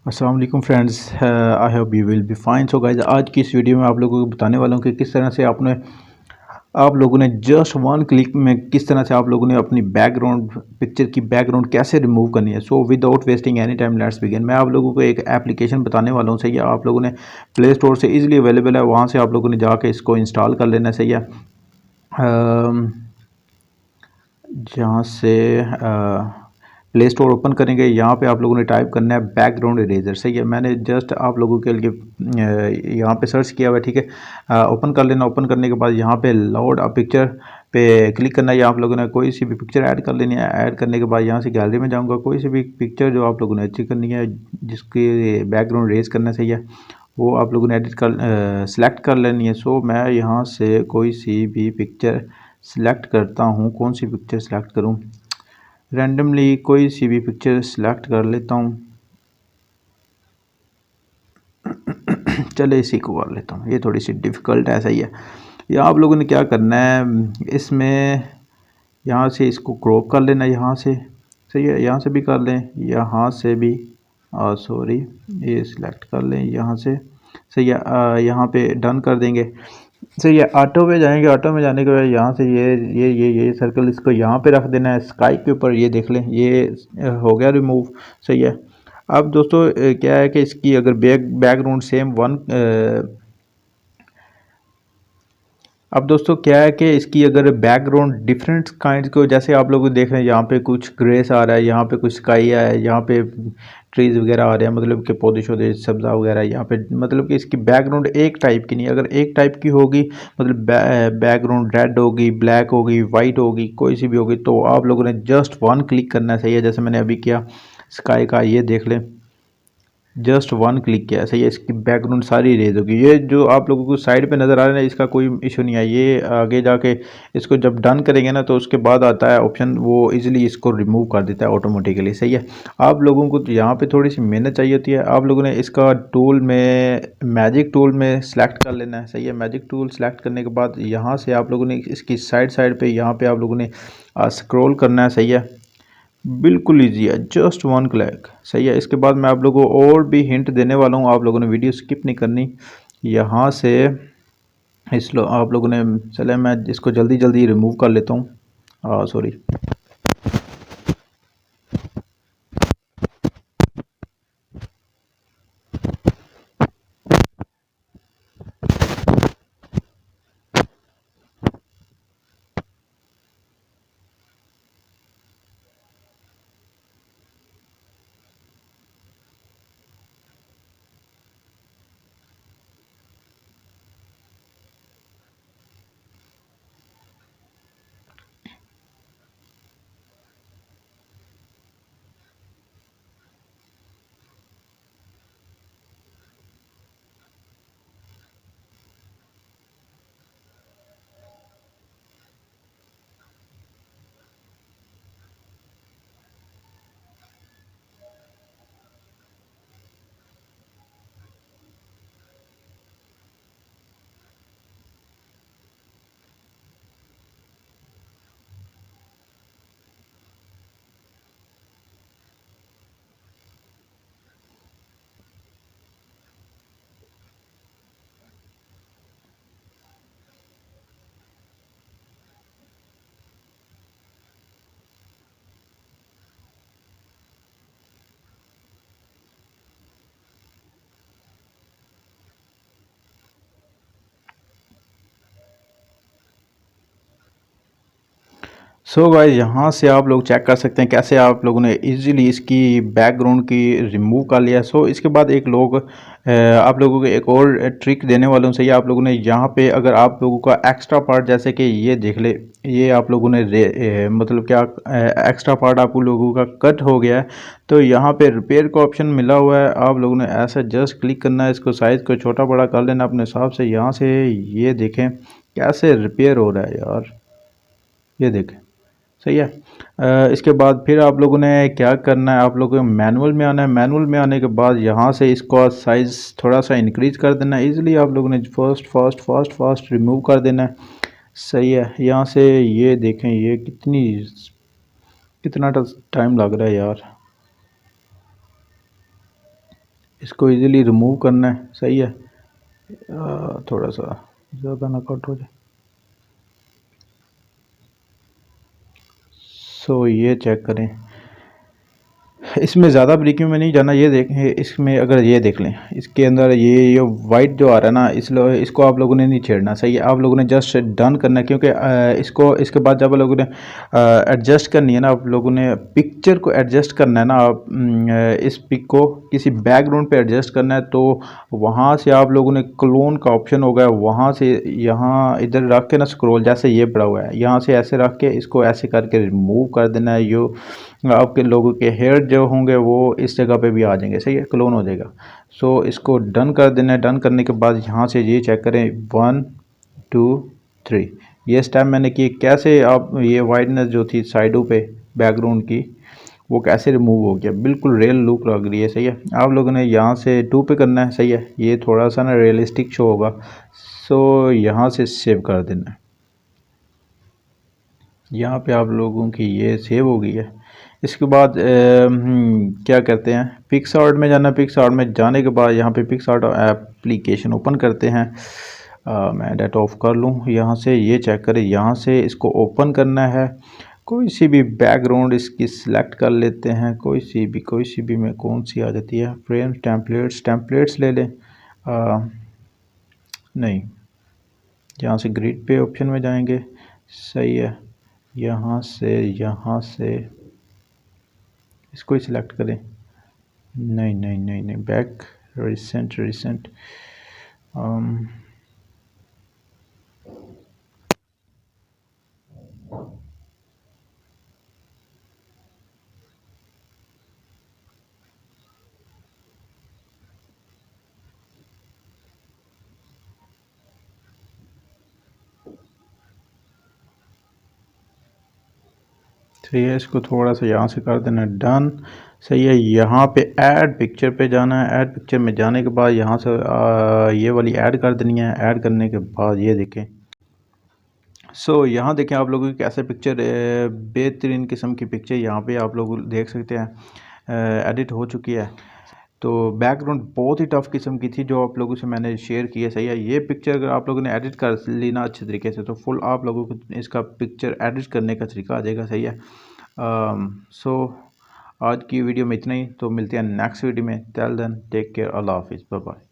अस्सलाम वालेकुम friends, I hope you will be fine. So guys, आज की इस वीडियो में आप लोगों को बताने वाला हूँ कि किस तरह से आप लोगों ने जस्ट वन क्लिक में किस तरह से आप लोगों ने अपनी बैकग्राउंड पिक्चर की बैकग्राउंड कैसे रिमूव करनी है। So without wasting any time let's begin. मैं आप लोगों को एक एप्लीकेशन बताने वाला हूँ, सही है। आप लोगों ने प्ले स्टोर से इजीली अवेलेबल है, वहाँ से आप लोगों ने जाके इसको इंस्टॉल कर लेना है, सही है। अम, जहाँ से प्ले स्टोर ओपन करेंगे, यहाँ पे आप लोगों ने टाइप करना है बैकग्राउंड इरेजर, सही है। मैंने जस्ट आप लोगों के लिए यहाँ पे सर्च किया हुआ है, ठीक है। ओपन कर लेना। ओपन करने के बाद यहाँ पे लोड अ पिक्चर पे क्लिक करना है। या आप लोगों ने कोई सी भी पिक्चर ऐड कर लेनी है। ऐड करने के बाद यहाँ से गैलरी में जाऊँगा, कोई सी भी पिक्चर जो आप लोगों ने अच्छी करनी है, जिसकी बैकग्राउंड रेज करना सही है, वो आप लोगों ने एडिट कर सेलेक्ट कर लेनी है। सो मैं यहाँ से कोई सी भी पिक्चर सिलेक्ट करता हूँ। कौन सी पिक्चर सिलेक्ट करूँ? रैंडमली कोई सी भी पिक्चर सिलेक्ट कर लेता हूँ। चले इसी को कर लेता हूँ, ये थोड़ी सी डिफ़िकल्ट है, सही है। या आप लोगों ने क्या करना है, इसमें यहाँ से इसको क्रॉप कर लेना, यहाँ से, सही है। यहाँ से भी कर लें, यहाँ से भी, सॉरी, ये सिलेक्ट कर लें यहाँ से, सही है। यहाँ पे डन कर देंगे, सही है। ऑटो में जाएंगे। ऑटो में जाने के बाद यहाँ से ये सर्कल इसको यहाँ पे रख देना है, स्काई के ऊपर। ये देख लें, ये हो गया रिमूव, सही है। अब दोस्तों क्या है कि इसकी अगर बैकग्राउंड सेम वन अब दोस्तों क्या है कि इसकी अगर बैकग्राउंड डिफरेंट काइंड को, जैसे आप लोग देख रहे हैं, यहाँ पे कुछ ग्रेस आ रहा है, यहाँ पे कुछ स्काई है, यहाँ पे ट्रीज वगैरह आ रहे हैं, मतलब कि पौधे शौधे सब्जा वगैरह यहाँ पे, मतलब कि इसकी बैकग्राउंड एक टाइप की नहीं। अगर एक टाइप की होगी, मतलब बैकग्राउंड रेड होगी, ब्लैक होगी, वाइट होगी, कोई सी भी होगी, तो आप लोगों ने जस्ट वन क्लिक करना सही है। जैसे मैंने अभी किया स्काई का, ये देख लें, जस्ट वन क्लिक किया, सही है। इसकी बैकग्राउंड सारी इरेज होगी। ये जो आप लोगों को साइड पे नज़र आ रहा है ना, इसका कोई इशू नहीं है। ये आगे जाके इसको जब डन करेंगे ना, तो उसके बाद आता है ऑप्शन, वो इजीली इसको रिमूव कर देता है ऑटोमेटिकली, सही है। आप लोगों को तो यहाँ पे थोड़ी सी मेहनत चाहिए होती है। आप लोगों ने इसका टूल में, मैजिक टूल में सेलेक्ट कर लेना है, सही है। मैजिक टूल सेलेक्ट करने के बाद यहाँ से आप लोगों ने इसकी साइड साइड पे यहाँ पे आप लोगों ने स्क्रॉल करना है, सही है। बिल्कुल ईजी है, जस्ट वन क्लिक, सही है। इसके बाद मैं आप लोगों को और भी हिंट देने वाला हूँ, आप लोगों ने वीडियो स्किप नहीं करनी। यहाँ से आप लोगों ने, चले मैं इसको जल्दी जल्दी रिमूव कर लेता हूँ, सॉरी। सो गाइस, यहाँ से आप लोग चेक कर सकते हैं कैसे आप लोगों ने इजीली इसकी बैकग्राउंड की रिमूव कर लिया। सो इसके बाद एक लोग आप लोगों को एक और ट्रिक देने वालों से, आप लोगों ने यहाँ पे अगर आप लोगों का एक्स्ट्रा पार्ट, जैसे कि ये देख ले, ये आप लोगों ने मतलब क्या एक्स्ट्रा पार्ट आप लोगों का कट हो गया है, तो यहाँ पे रिपेयर का ऑप्शन मिला हुआ है। आप लोगों ने ऐसा जस्ट क्लिक करना है, इसको साइज़ को छोटा बड़ा कर लेना अपने हिसाब से। यहाँ से ये देखें कैसे रिपेयर हो रहा है यार, ये देखें, सही है। इसके बाद फिर आप लोगों ने क्या करना है, आप लोगों को मैनुअल में आना है। मैनुअल में आने के बाद यहाँ से इसका साइज़ थोड़ा सा इंक्रीज कर देना है। इजीली आप लोगों ने फास्ट रिमूव कर देना है, सही है। यहाँ से ये देखें, ये कितना टाइम लग रहा है यार। इसको इजीली रिमूव करना है, सही है। थोड़ा सा ज़्यादा ना कट हो जाए। सो ये चेक करें, इसमें ज़्यादा बारीकी में नहीं जाना। ये देखें, इसमें अगर ये देख लें, इसके अंदर ये वाइट जो आ रहा है ना, इसको आप लोगों ने नहीं छेड़ना, सही है। आप लोगों ने जस्ट डन करना है, क्योंकि इसको इसके बाद जब आप लोगों ने एडजस्ट करनी है ना, आप लोगों ने पिक्चर को एडजस्ट करना है ना, आप इस पिक को किसी बैकग्राउंड पे एडजस्ट करना है, तो वहाँ से आप लोगों ने क्लोन का ऑप्शन होगा, वहाँ से यहाँ इधर रख के ना स्क्रॉल, जैसे ये पड़ा हुआ है, यहाँ से ऐसे रख के इसको ऐसे करके रिमूव कर देना है। यो आपके लोगों के हेयर जो होंगे वो इस जगह पे भी आ जाएंगे, सही है, क्लोन हो जाएगा। सो इसको डन कर देना है। डन करने के बाद यहाँ से ये चेक करें, 1 2 3, ये स्टेप मैंने किए। कैसे आप ये वाइटनेस जो थी साइडों पे बैकग्राउंड की, वो कैसे रिमूव हो गया, बिल्कुल रियल लुक लग रही है, सही है। आप लोगों ने यहाँ से 2 पे करना है, सही है, ये थोड़ा सा ना रियलिस्टिक शो होगा। सो यहाँ से सेव कर देना है। यहाँ पे आप लोगों की ये सेव हो गई है। इसके बाद क्या करते हैं, पिक्सआर्ट में जाना। पिक्सआर्ट में जाने के बाद यहाँ पे पिक्सआर्ट एप्लीकेशन ओपन करते हैं। मैं डाटा ऑफ कर लूँ यहाँ से। ये चेक करें, यहाँ से इसको ओपन करना है। कोई सी भी बैकग्राउंड इसकी सिलेक्ट कर लेते हैं, कोई सी भी में कौन सी आ जाती है, फ्रेम टेम्पलेट्स ले लें। नहीं, यहाँ से ग्रिड पे ऑप्शन में जाएंगे, सही है। यहाँ से इसको ही सिलेक्ट करें। नहीं, बैक, रिसेंट। सही है, इसको थोड़ा सा यहाँ से कर देना डन, सही है। यहाँ पे ऐड पिक्चर पे जाना है। ऐड पिक्चर में जाने के बाद यहाँ से ये वाली ऐड कर देनी है। ऐड करने के बाद ये देखें, सो यहाँ देखें आप लोगों की कैसे पिक्चर, बेहतरीन किस्म की पिक्चर यहाँ पे आप लोग देख सकते हैं एडिट हो चुकी है। तो बैकग्राउंड बहुत ही टफ़ किस्म की थी जो आप लोगों से मैंने शेयर की है, सही है। ये पिक्चर अगर आप लोगों ने एडिट कर ली ना अच्छे तरीके से, तो फुल आप लोगों को इसका पिक्चर एडिट करने का तरीका आ जाएगा, सही है। सो आज की वीडियो में इतना ही, तो मिलते हैं नेक्स्ट वीडियो में। टिल देन टेक केयर, अल्लाह हाफिज़, बाय बाय।